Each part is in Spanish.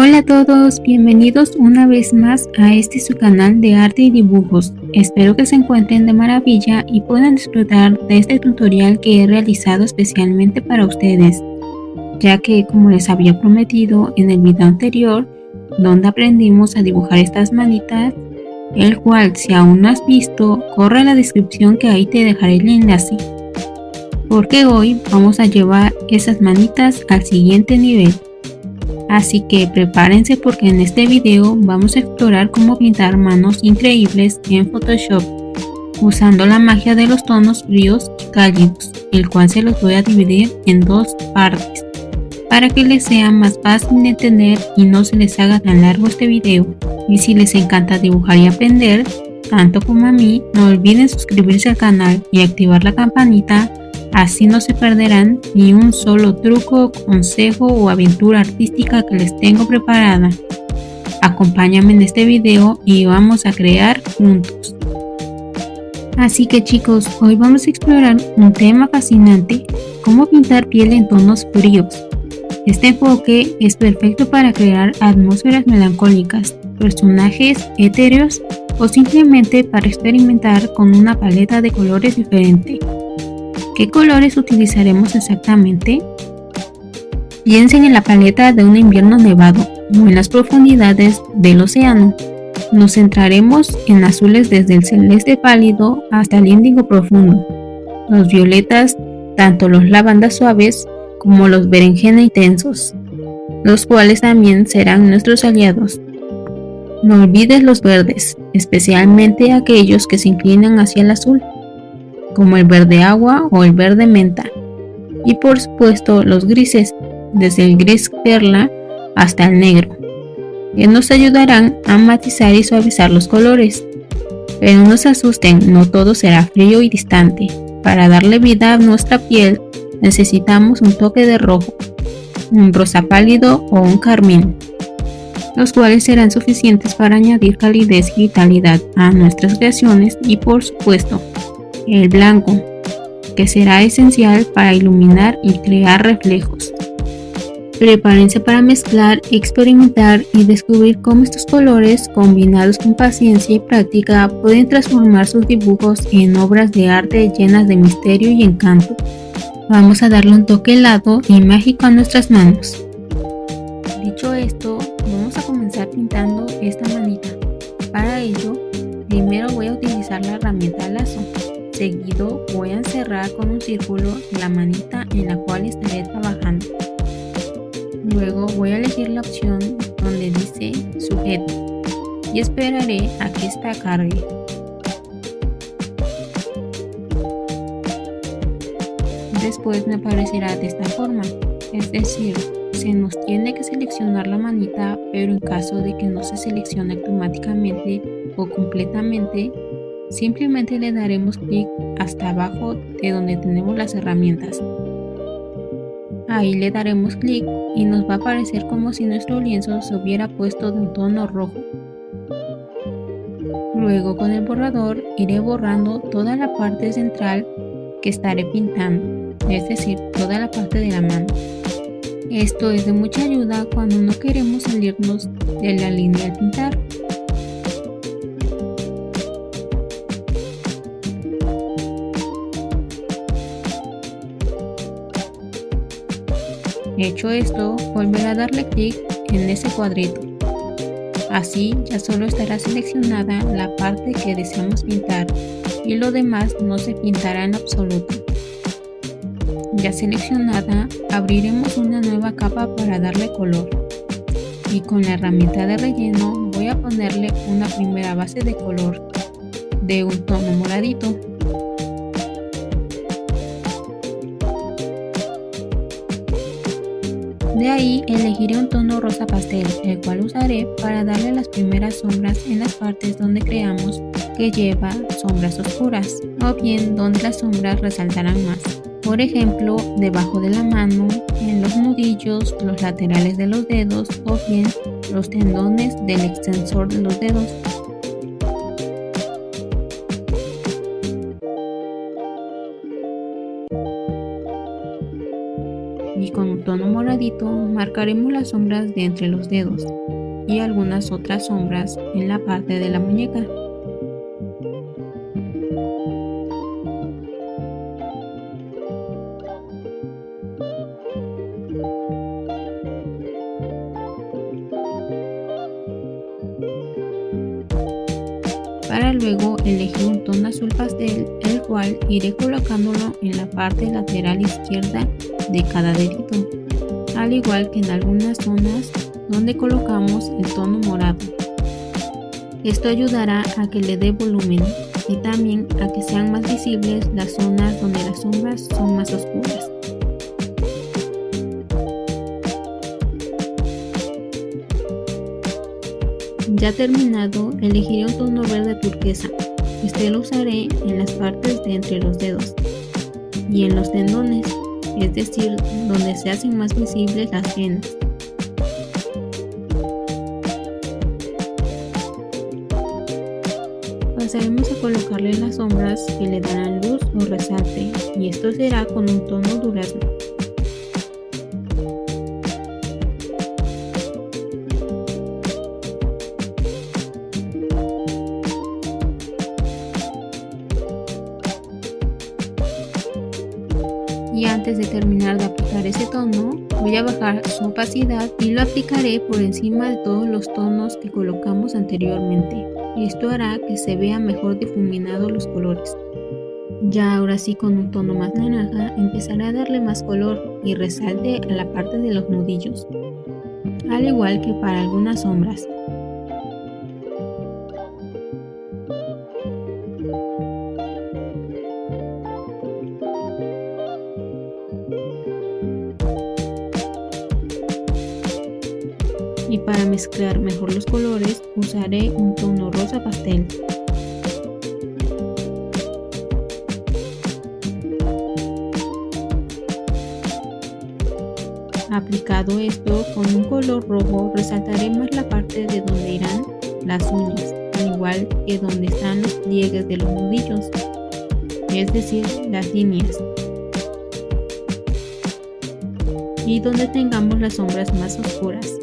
Hola a todos, bienvenidos una vez más a su canal de arte y dibujos. Espero que se encuentren de maravilla y puedan disfrutar de este tutorial que he realizado especialmente para ustedes, ya que como les había prometido en el video anterior, donde aprendimos a dibujar estas manitas, el cual si aún no has visto, corre a la descripción que ahí te dejaré el enlace, porque hoy vamos a llevar esas manitas al siguiente nivel. Así que prepárense porque en este video vamos a explorar cómo pintar manos increíbles en Photoshop usando la magia de los tonos fríos y cálidos, el cual se los voy a dividir en dos partes para que les sea más fácil de entender y no se les haga tan largo este video. Y si les encanta dibujar y aprender, tanto como a mí, no olviden suscribirse al canal y activar la campanita. Así no se perderán ni un solo truco, consejo o aventura artística que les tengo preparada. Acompáñame en este video y vamos a crear juntos. Así que chicos, hoy vamos a explorar un tema fascinante: cómo pintar piel en tonos fríos. Este enfoque es perfecto para crear atmósferas melancólicas, personajes etéreos o simplemente para experimentar con una paleta de colores diferente. ¿Qué colores utilizaremos exactamente? Piensen en la paleta de un invierno nevado o en las profundidades del océano. Nos centraremos en azules desde el celeste pálido hasta el índigo profundo, los violetas, tanto los lavandas suaves como los berenjena intensos, los cuales también serán nuestros aliados. No olvides los verdes, especialmente aquellos que se inclinan hacia el azul, como el verde agua o el verde menta, y por supuesto los grises, desde el gris perla hasta el negro, que nos ayudarán a matizar y suavizar los colores. Pero no se asusten, no todo será frío y distante. Para darle vida a nuestra piel necesitamos un toque de rojo, un rosa pálido o un carmín, los cuales serán suficientes para añadir calidez y vitalidad a nuestras creaciones, y por supuesto el blanco, que será esencial para iluminar y crear reflejos. Prepárense para mezclar, experimentar y descubrir cómo estos colores, combinados con paciencia y práctica, pueden transformar sus dibujos en obras de arte llenas de misterio y encanto. Vamos a darle un toque helado y mágico a nuestras manos. Dicho esto, vamos a comenzar pintando esta manita. Para ello, primero voy a utilizar la herramienta lazo. Seguido voy a encerrar con un círculo la manita en la cual estaré trabajando. Luego voy a elegir la opción donde dice sujeto y esperaré a que esta cargue. Después me aparecerá de esta forma, es decir, se nos tiene que seleccionar la manita, pero en caso de que no se seleccione automáticamente o completamente, simplemente le daremos clic hasta abajo de donde tenemos las herramientas. Ahí le daremos clic y nos va a aparecer como si nuestro lienzo se hubiera puesto de un tono rojo. Luego con el borrador iré borrando toda la parte central que estaré pintando, es decir, toda la parte de la mano. Esto es de mucha ayuda cuando no queremos salirnos de la línea al pintar. Hecho esto, volver a darle clic en ese cuadrito. Así ya solo estará seleccionada la parte que deseamos pintar y lo demás no se pintará en absoluto. Ya seleccionada, abriremos una nueva capa para darle color. Y con la herramienta de relleno voy a ponerle una primera base de color de un tono moradito. De ahí elegiré un tono rosa pastel, el cual usaré para darle las primeras sombras en las partes donde creamos que lleva sombras oscuras, o bien donde las sombras resaltarán más. Por ejemplo, debajo de la mano, en los nudillos, los laterales de los dedos o bien los tendones del extensor de los dedos. Y con un tono moradito moradito marcaremos las sombras de entre los dedos y algunas otras sombras en la parte de la muñeca. Para luego elegir un tono azul pastel, el cual iré colocándolo en la parte lateral izquierda de cada dedito, al igual que en algunas zonas donde colocamos el tono morado. Esto ayudará a que le dé volumen y también a que sean más visibles las zonas donde las sombras son más oscuras. Ya terminado, elegiré un tono verde turquesa. Este lo usaré en las partes de entre los dedos y en los tendones, es decir, donde se hacen más visibles las venas. Pasaremos a colocarle las sombras que le darán luz o resalte, y esto será con un tono durazno. Y antes de terminar de aplicar ese tono, voy a bajar su opacidad y lo aplicaré por encima de todos los tonos que colocamos anteriormente. Esto hará que se vean mejor difuminados los colores. Ya ahora sí, con un tono más naranja empezaré a darle más color y resalte a la parte de los nudillos, al igual que para algunas sombras. Y para mezclar mejor los colores usaré un tono rosa pastel. Aplicado esto, con un color rojo resaltaré más la parte de donde irán las uñas, al igual que donde están los pliegues de los nudillos, es decir, las líneas, y donde tengamos las sombras más oscuras.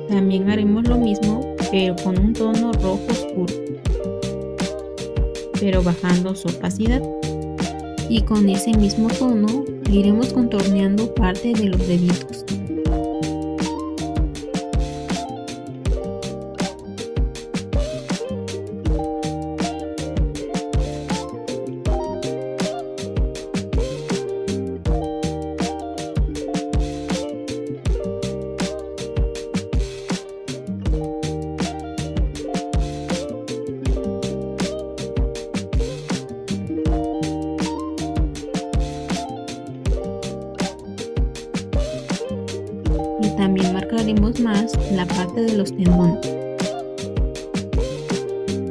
También haremos lo mismo, pero con un tono rojo oscuro, pero bajando su opacidad. Y con ese mismo tono iremos contorneando parte de los deditos. También marcaremos más la parte de los tendones,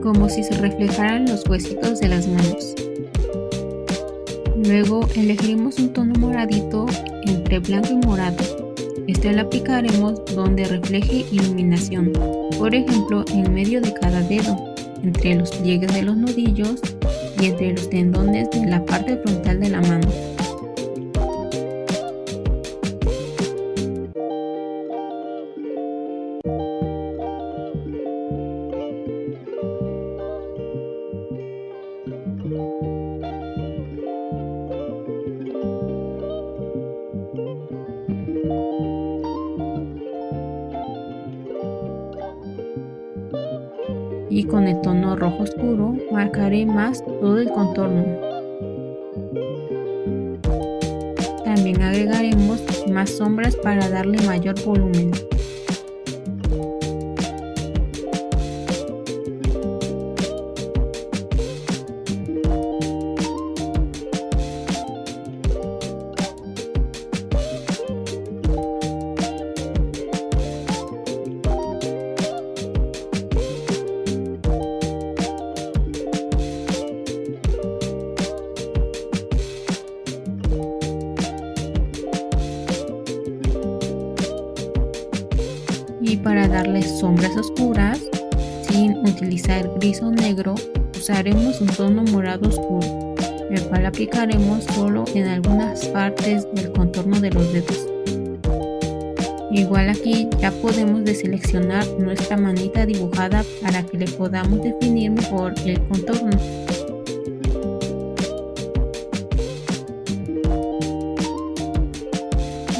como si se reflejaran los huesitos de las manos. Luego elegiremos un tono moradito entre blanco y morado. Este lo aplicaremos donde refleje iluminación, por ejemplo en medio de cada dedo, entre los pliegues de los nudillos y entre los tendones de la parte frontal de la mano. Y con el tono rojo oscuro marcaré más todo el contorno. También agregaremos más sombras para darle mayor volumen. Y para darle sombras oscuras, sin utilizar gris o negro, usaremos un tono morado oscuro, el cual aplicaremos solo en algunas partes del contorno de los dedos. Igual aquí ya podemos deseleccionar nuestra manita dibujada para que le podamos definir mejor el contorno.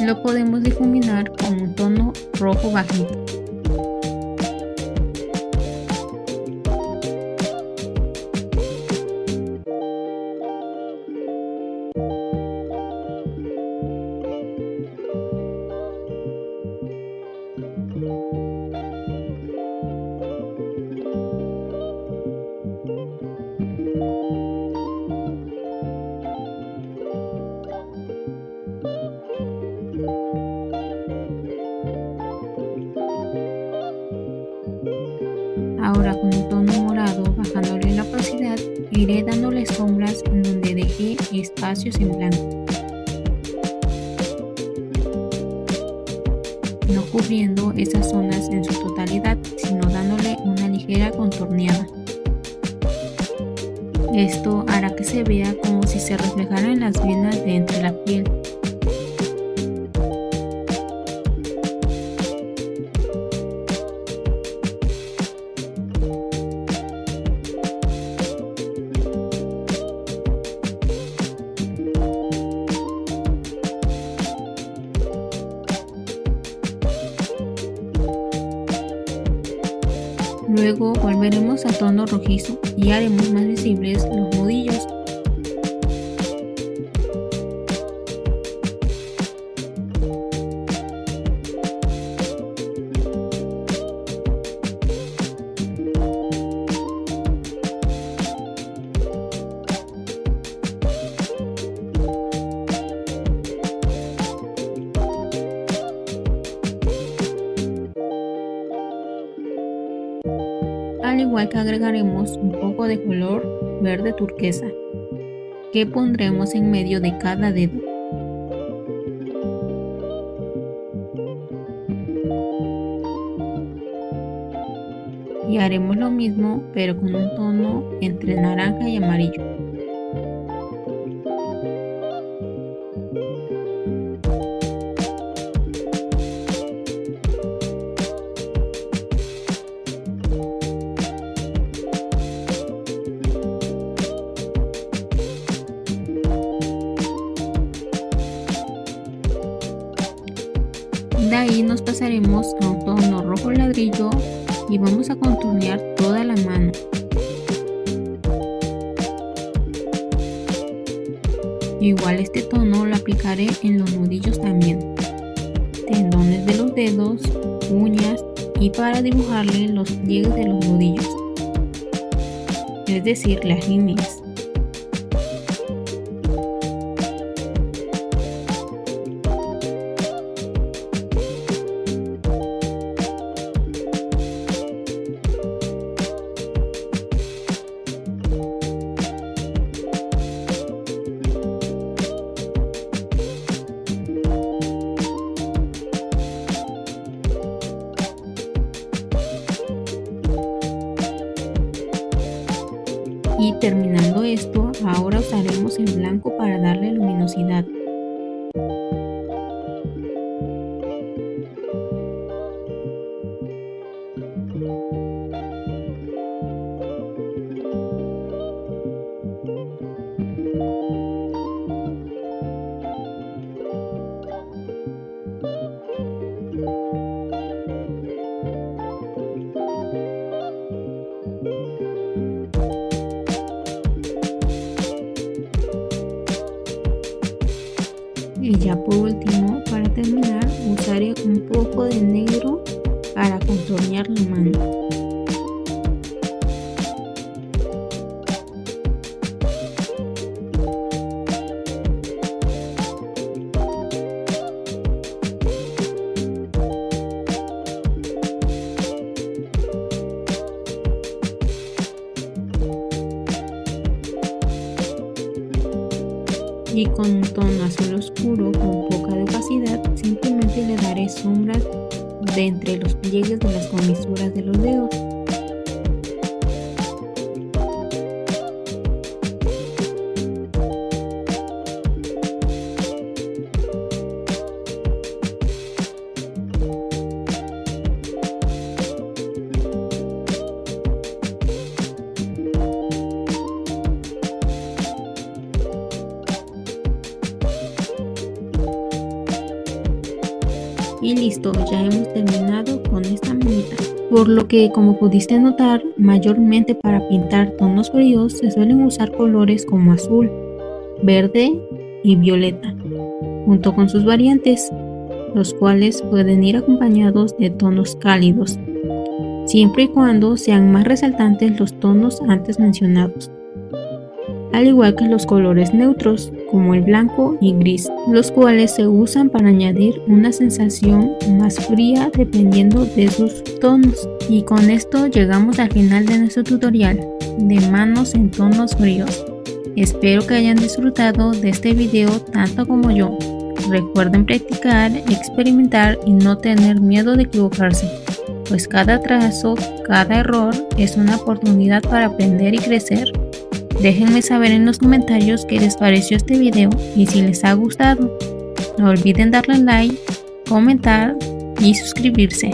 Lo podemos difuminar con un tono rojo bajito. Ahora con un tono morado, bajándole la opacidad, iré dándole sombras en donde dejé espacios en blanco, no cubriendo esas zonas en su totalidad, sino dándole una ligera contorneada. Esto hará que se vea como si se reflejaran las venas de entre la piel. Luego volveremos al tono rojizo y haremos más visibles los nudillos. Al igual que agregaremos un poco de color verde turquesa, que pondremos en medio de cada dedo. Y haremos lo mismo, pero con un tono entre naranja y amarillo. De ahí nos pasaremos a un tono rojo ladrillo y vamos a contornear toda la mano. Igual este tono lo aplicaré en los nudillos también, tendones de los dedos, uñas y para dibujarle los pliegues de los nudillos, es decir, las líneas. Y terminando esto, ahora usaremos el blanco para darle luminosidad. Y ya por último, para terminar, usaré un poco de negro para contornear la mano. Y con un tono azul oscuro con poca opacidad, simplemente le daré sombras de entre los pliegues de las comisuras de los dedos. Y listo, ya hemos terminado con esta manita. Por lo que, como pudiste notar, mayormente para pintar tonos fríos se suelen usar colores como azul, verde y violeta, junto con sus variantes, los cuales pueden ir acompañados de tonos cálidos, siempre y cuando sean más resaltantes los tonos antes mencionados, al igual que los colores neutros como el blanco y gris, los cuales se usan para añadir una sensación más fría dependiendo de sus tonos. Y con esto llegamos al final de nuestro tutorial de manos en tonos fríos. Espero que hayan disfrutado de este video tanto como yo. Recuerden practicar, experimentar y no tener miedo de equivocarse, pues cada trazo, cada error es una oportunidad para aprender y crecer. Déjenme saber en los comentarios qué les pareció este video y si les ha gustado. No olviden darle like, comentar y suscribirse.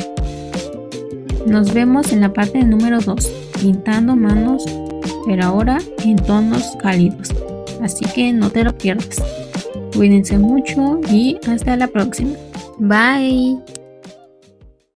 Nos vemos en la parte número 2, pintando manos, pero ahora en tonos cálidos. Así que no te lo pierdas. Cuídense mucho y hasta la próxima. Bye.